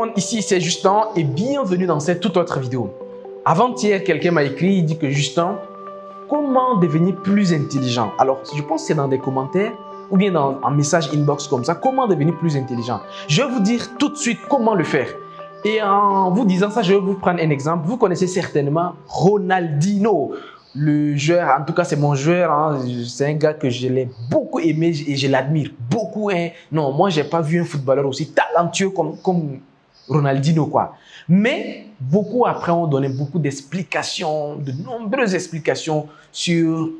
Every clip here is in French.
monde, ici c'est Justin et bienvenue dans cette toute autre vidéo. Avant-hier, quelqu'un m'a écrit, il dit que Justin, comment devenir plus intelligent? Alors, je pense que c'est dans des commentaires ou bien dans un message inbox comme ça, comment devenir plus intelligent? Je vais vous dire tout de suite comment le faire. Et en vous disant ça, je vais vous prendre un exemple. Vous connaissez certainement Ronaldinho, le joueur, en tout cas c'est mon joueur, hein. C'est un gars que je l'ai beaucoup aimé et je l'admire beaucoup. Hein. Non, moi j'ai pas vu un footballeur aussi talentueux comme Ronaldinho, quoi. Mais beaucoup après ont donné beaucoup d'explications, de nombreuses explications sur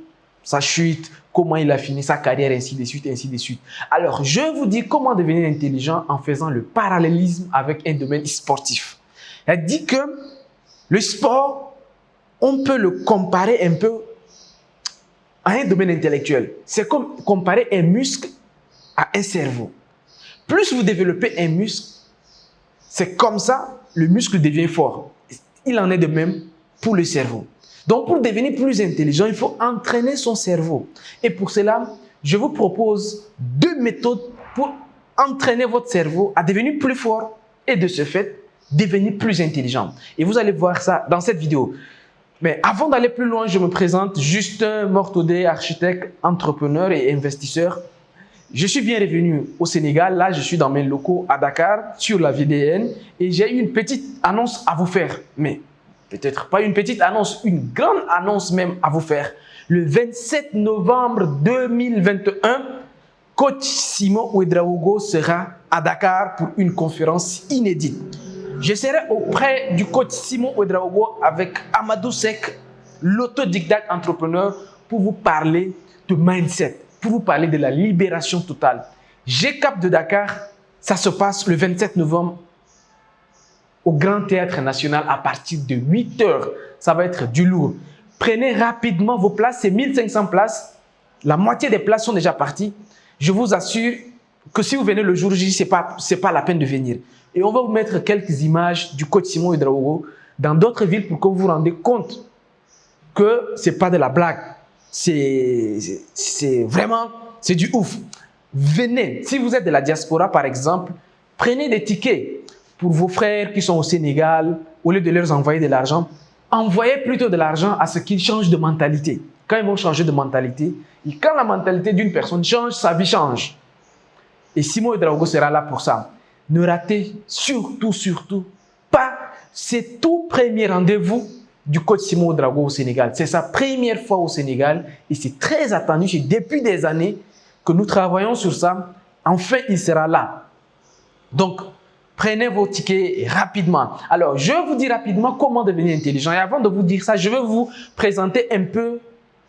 sa chute, comment il a fini sa carrière, ainsi de suite, ainsi de suite. Alors, je vous dis comment devenir intelligent en faisant le parallélisme avec un domaine sportif. Elle dit que le sport, on peut le comparer un peu à un domaine intellectuel. C'est comme comparer un muscle à un cerveau. Plus vous développez un muscle, c'est comme ça, le muscle devient fort. Il en est de même pour le cerveau. Donc, pour devenir plus intelligent, il faut entraîner son cerveau. Et pour cela, je vous propose 2 méthodes pour entraîner votre cerveau à devenir plus fort et de ce fait, devenir plus intelligent. Et vous allez voir ça dans cette vidéo. Mais avant d'aller plus loin, je me présente, Justin Mortodé, architecte, entrepreneur et investisseur. Je suis bien revenu au Sénégal. Là, je suis dans mes locaux à Dakar, sur la VDN. Et j'ai une petite annonce à vous faire. Mais peut-être pas une petite annonce, une grande annonce même à vous faire. Le 27 novembre 2021, coach Simon Ouedraogo sera à Dakar pour une conférence inédite. Je serai auprès du coach Simon Ouedraogo avec Amadou Sek, l'autodidacte entrepreneur, pour vous parler de mindset, pour vous parler de la libération totale. GCAP de Dakar, ça se passe le 27 novembre au Grand Théâtre National à partir de 8 h. Ça va être du lourd. Prenez rapidement vos places, c'est 1500 places. La moitié des places sont déjà parties. Je vous assure que si vous venez le jour J, ce n'est pas la peine de venir. Et on va vous mettre quelques images du coach Simon Ouedraogo dans d'autres villes pour que vous vous rendez compte que ce n'est pas de la blague. C'est vraiment, c'est du ouf. Venez, si vous êtes de la diaspora par exemple, prenez des tickets pour vos frères qui sont au Sénégal, au lieu de leur envoyer de l'argent, envoyez plutôt de l'argent à ce qu'ils changent de mentalité. Quand ils vont changer de mentalité, et quand la mentalité d'une personne change, sa vie change. Et Simon Ouedraogo sera là pour ça. Ne ratez surtout pas ce tout premier rendez-vous du coach Simon Ouedraogo au Sénégal. C'est sa première fois au Sénégal et c'est très attendu. C'est depuis des années que nous travaillons sur ça. Enfin, il sera là. Donc, prenez vos tickets rapidement. Alors, je vais vous dire rapidement comment devenir intelligent. Et avant de vous dire ça, je vais vous présenter un peu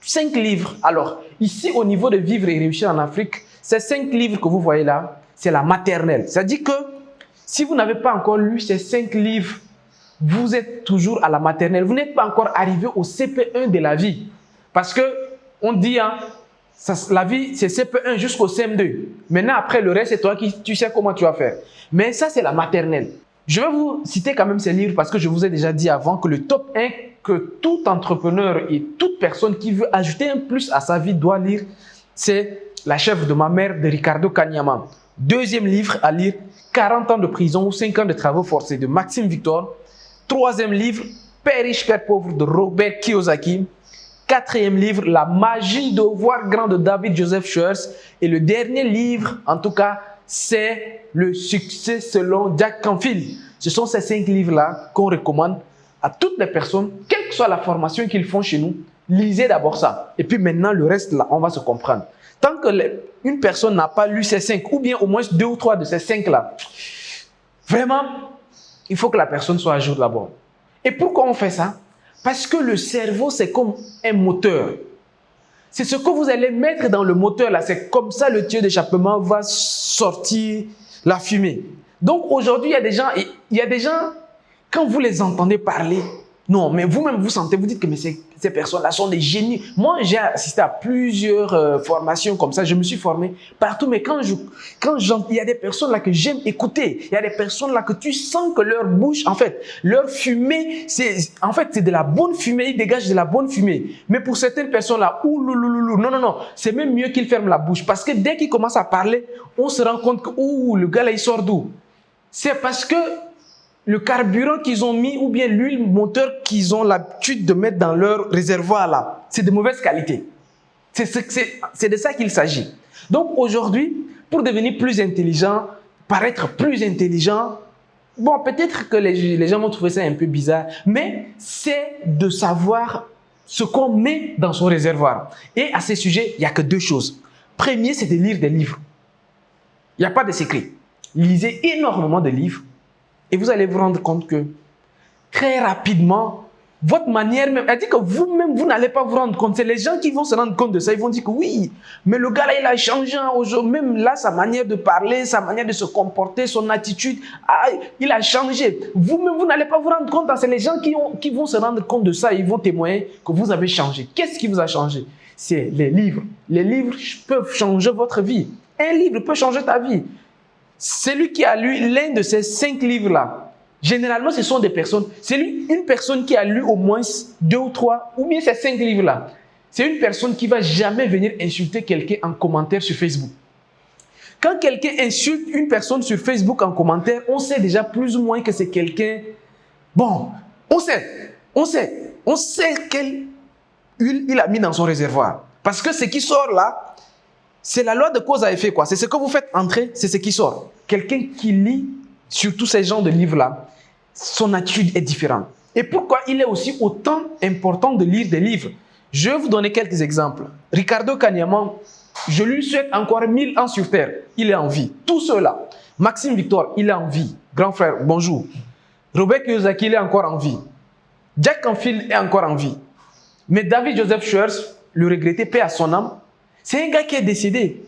5 livres. Alors, ici, au niveau de Vivre et réussir en Afrique, ces 5 livres que vous voyez là, c'est la maternelle. C'est-à-dire que si vous n'avez pas encore lu ces 5 livres, vous êtes toujours à la maternelle. Vous n'êtes pas encore arrivé au CP1 de la vie. Parce que on dit, hein, la vie, c'est CP1 jusqu'au CM2. Maintenant, après, le reste, c'est toi qui tu sais comment tu vas faire. Mais ça, c'est la maternelle. Je vais vous citer quand même ces livres parce que je vous ai déjà dit avant que le top 1 que tout entrepreneur et toute personne qui veut ajouter un plus à sa vie doit lire, c'est La chèvre de ma mère de Ricardo Kanyama. Deuxième livre à lire, 40 ans de prison ou 5 ans de travaux forcés de Maxime Victor. Troisième livre, Père riche, Père pauvre de Robert Kiyosaki. Quatrième livre, La magie de voir grand de David Joseph Schwartz. Et le dernier livre, en tout cas, c'est Le succès selon Jack Canfield. Ce sont ces 5 livres-là qu'on recommande à toutes les personnes, quelle que soit la formation qu'ils font chez nous. Lisez d'abord ça. Et puis maintenant, le reste, là, on va se comprendre. Tant qu'une personne n'a pas lu ces 5, ou bien au moins 2 ou 3 de ces 5-là, vraiment, il faut que la personne soit à jour d'abord. Et pourquoi on fait ça? Parce que le cerveau, c'est comme un moteur. C'est ce que vous allez mettre dans le moteur, là. C'est comme ça le tuyau d'échappement va sortir la fumée. Donc aujourd'hui, il y a des gens, quand vous les entendez parler, non, mais vous-même, vous sentez, vous dites que mais ces personnes-là sont des génies. Moi, j'ai assisté à plusieurs formations comme ça. Je me suis formé partout. Mais il y a des personnes là que j'aime écouter. Il y a des personnes là que tu sens que leur bouche, en fait, leur fumée, c'est de la bonne fumée. Ils dégagent de la bonne fumée. Mais pour certaines personnes là, non. C'est même mieux qu'ils ferment la bouche. Parce que dès qu'ils commencent à parler, on se rend compte que, le gars là, il sort d'où? C'est parce que le carburant qu'ils ont mis ou bien l'huile moteur qu'ils ont l'habitude de mettre dans leur réservoir là, c'est de mauvaise qualité. C'est de ça qu'il s'agit. Donc aujourd'hui, pour devenir plus intelligent, paraître plus intelligent, bon, peut-être que les gens vont trouver ça un peu bizarre, mais c'est de savoir ce qu'on met dans son réservoir. Et à ce sujet, il n'y a que deux choses. Premier, c'est de lire des livres. Il n'y a pas de secret. Lisez énormément de livres et vous allez vous rendre compte que très rapidement, votre manière même, elle dit que vous-même, vous n'allez pas vous rendre compte. C'est les gens qui vont se rendre compte de ça. Ils vont dire que oui, mais le gars là, il a changé aujourd'hui. Même là, sa manière de parler, sa manière de se comporter, son attitude, il a changé. Vous-même, vous n'allez pas vous rendre compte. C'est les gens qui vont se rendre compte de ça. Ils vont témoigner que vous avez changé. Qu'est-ce qui vous a changé? C'est les livres. Les livres peuvent changer votre vie. Un livre peut changer ta vie. Celui qui a lu l'un de ces 5 livres-là, généralement, ce sont des personnes. C'est une personne qui a lu au moins 2 ou 3, ou bien ces 5 livres-là. C'est une personne qui ne va jamais venir insulter quelqu'un en commentaire sur Facebook. Quand quelqu'un insulte une personne sur Facebook en commentaire, on sait déjà plus ou moins que c'est quelqu'un... Bon, on sait quelle huile il a mis dans son réservoir. Parce que ce qui sort là, c'est la loi de cause à effet, quoi. C'est ce que vous faites entrer, c'est ce qui sort. Quelqu'un qui lit sur tous ces genres de livres-là, son attitude est différente. Et pourquoi il est aussi autant important de lire des livres? Je vais vous donner quelques exemples. Ricardo Kanyama, je lui souhaite encore 1000 ans sur terre. Il est en vie. Tous ceux-là. Maxime Victor, il est en vie. Grand frère, bonjour. Robert Kiyosaki, il est encore en vie. Jack Canfield est encore en vie. Mais David Joseph Schwartz, le regretté, paix à son âme, c'est un gars qui est décédé.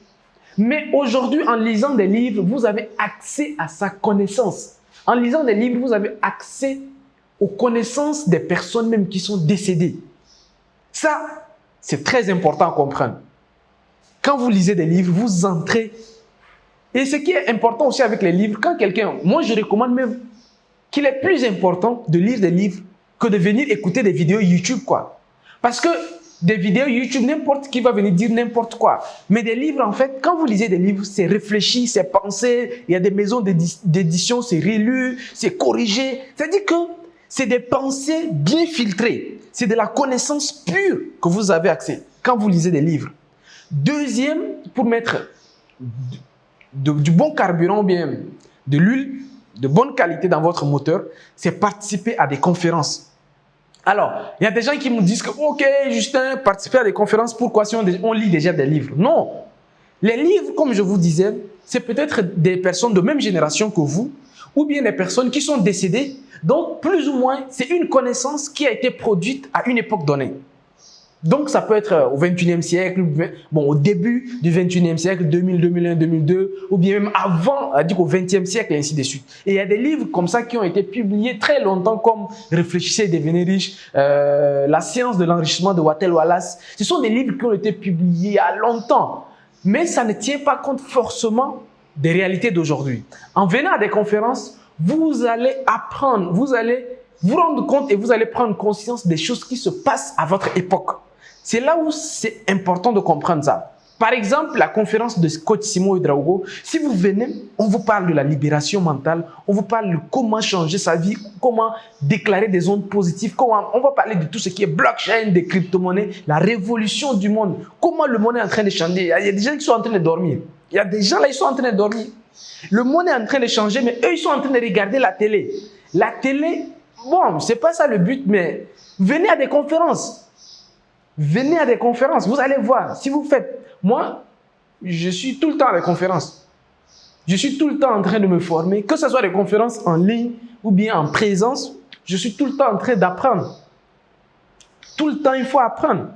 Mais aujourd'hui, en lisant des livres, vous avez accès à sa connaissance. En lisant des livres, vous avez accès aux connaissances des personnes même qui sont décédées. Ça, c'est très important à comprendre. Quand vous lisez des livres, vous entrez. Et ce qui est important aussi avec les livres, quand quelqu'un... Moi, je recommande même qu'il est plus important de lire des livres que de venir écouter des vidéos YouTube, quoi. Parce que des vidéos YouTube, n'importe qui va venir dire n'importe quoi. Mais des livres, en fait, quand vous lisez des livres, c'est réfléchi, c'est pensé. Il y a des maisons d'édition, c'est relu, c'est corrigé. C'est-à-dire que c'est des pensées bien filtrées. C'est de la connaissance pure que vous avez accès quand vous lisez des livres. Deuxième, pour mettre du bon carburant ou bien de l'huile de bonne qualité dans votre moteur, c'est participer à des conférences. Alors, il y a des gens qui me disent que, ok, Justin, participer à des conférences, pourquoi si on lit déjà des livres? Non. Les livres, comme je vous disais, c'est peut-être des personnes de même génération que vous, ou bien des personnes qui sont décédées. Donc, plus ou moins, c'est une connaissance qui a été produite à une époque donnée. Donc, ça peut être au 21e siècle, bon, au début du 21e siècle, 2000, 2001, 2002, ou bien même avant, au 20e siècle, et ainsi de suite. Et il y a des livres comme ça qui ont été publiés très longtemps, comme Réfléchissez et devenez riche, La science de l'enrichissement de Walter Wallace. Ce sont des livres qui ont été publiés il y a longtemps, mais ça ne tient pas compte forcément des réalités d'aujourd'hui. En venant à des conférences, vous allez apprendre, vous allez vous rendre compte et vous allez prendre conscience des choses qui se passent à votre époque. C'est là où c'est important de comprendre ça. Par exemple, la conférence de coach Simon Ouedraogo, si vous venez, on vous parle de la libération mentale, on vous parle de comment changer sa vie, comment déclarer des ondes positives, on va parler de tout ce qui est blockchain, des crypto-monnaies, la révolution du monde, comment le monde est en train de changer. Il y a des gens qui sont en train de dormir. Il y a des gens là, ils sont en train de dormir. Le monde est en train de changer, mais eux, ils sont en train de regarder la télé. La télé, bon, c'est pas ça le but, mais venez à des conférences. Venez à des conférences, vous allez voir. Si vous faites... Moi, je suis tout le temps à des conférences. Je suis tout le temps en train de me former. Que ce soit des conférences en ligne ou bien en présence, je suis tout le temps en train d'apprendre. Tout le temps, il faut apprendre.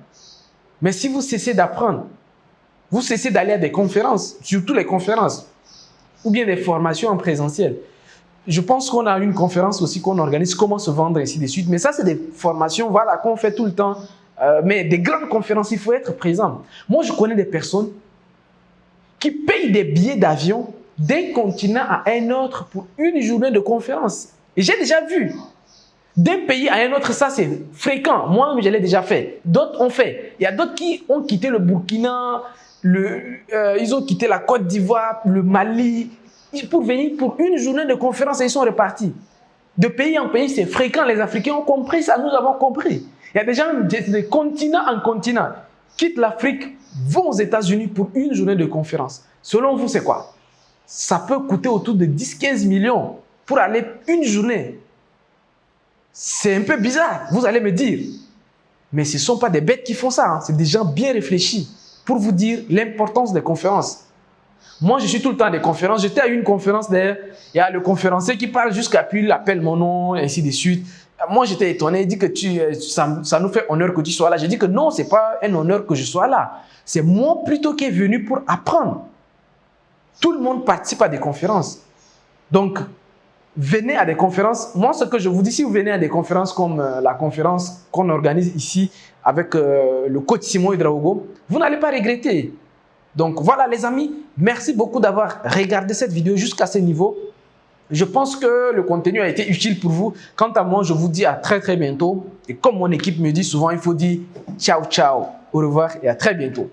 Mais si vous cessez d'apprendre, vous cessez d'aller à des conférences, surtout les conférences, ou bien des formations en présentiel. Je pense qu'on a une conférence aussi qu'on organise, comment se vendre, et ainsi de suite. Mais ça, c'est des formations voilà, qu'on fait tout le temps. Mais des grandes conférences, il faut être présent. Moi, je connais des personnes qui payent des billets d'avion d'un continent à un autre pour une journée de conférence. Et j'ai déjà vu. D'un pays à un autre, ça c'est fréquent. Moi, je l'ai déjà fait. D'autres ont fait. Il y a d'autres qui ont quitté le Burkina, ils ont quitté la Côte d'Ivoire, le Mali, pour venir pour une journée de conférence et ils sont repartis. De pays en pays, c'est fréquent. Les Africains ont compris ça, nous avons compris. Il y a des gens de continent en continent quittent l'Afrique, vont aux États-Unis pour une journée de conférence. Selon vous, c'est quoi? Ça peut coûter autour de 10-15 millions pour aller une journée. C'est un peu bizarre, vous allez me dire. Mais ce ne sont pas des bêtes qui font ça, hein. C'est des gens bien réfléchis pour vous dire l'importance des conférences. Moi, je suis tout le temps à des conférences. J'étais à une conférence d'ailleurs. Il y a le conférencier qui parle jusqu'à puis il appelle mon nom, et ainsi de suite. Moi, j'étais étonné. Il dit que ça nous fait honneur que tu sois là. J'ai dit que non, ce n'est pas un honneur que je sois là. C'est moi plutôt qui est venu pour apprendre. Tout le monde participe à des conférences. Donc, venez à des conférences. Moi, ce que je vous dis, si vous venez à des conférences comme la conférence qu'on organise ici avec le coach Simon Hydraogo, vous n'allez pas regretter. Donc voilà les amis, merci beaucoup d'avoir regardé cette vidéo jusqu'à ce niveau. Je pense que le contenu a été utile pour vous. Quant à moi, je vous dis à très bientôt. Et comme mon équipe me dit souvent, il faut dire ciao ciao, au revoir et à très bientôt.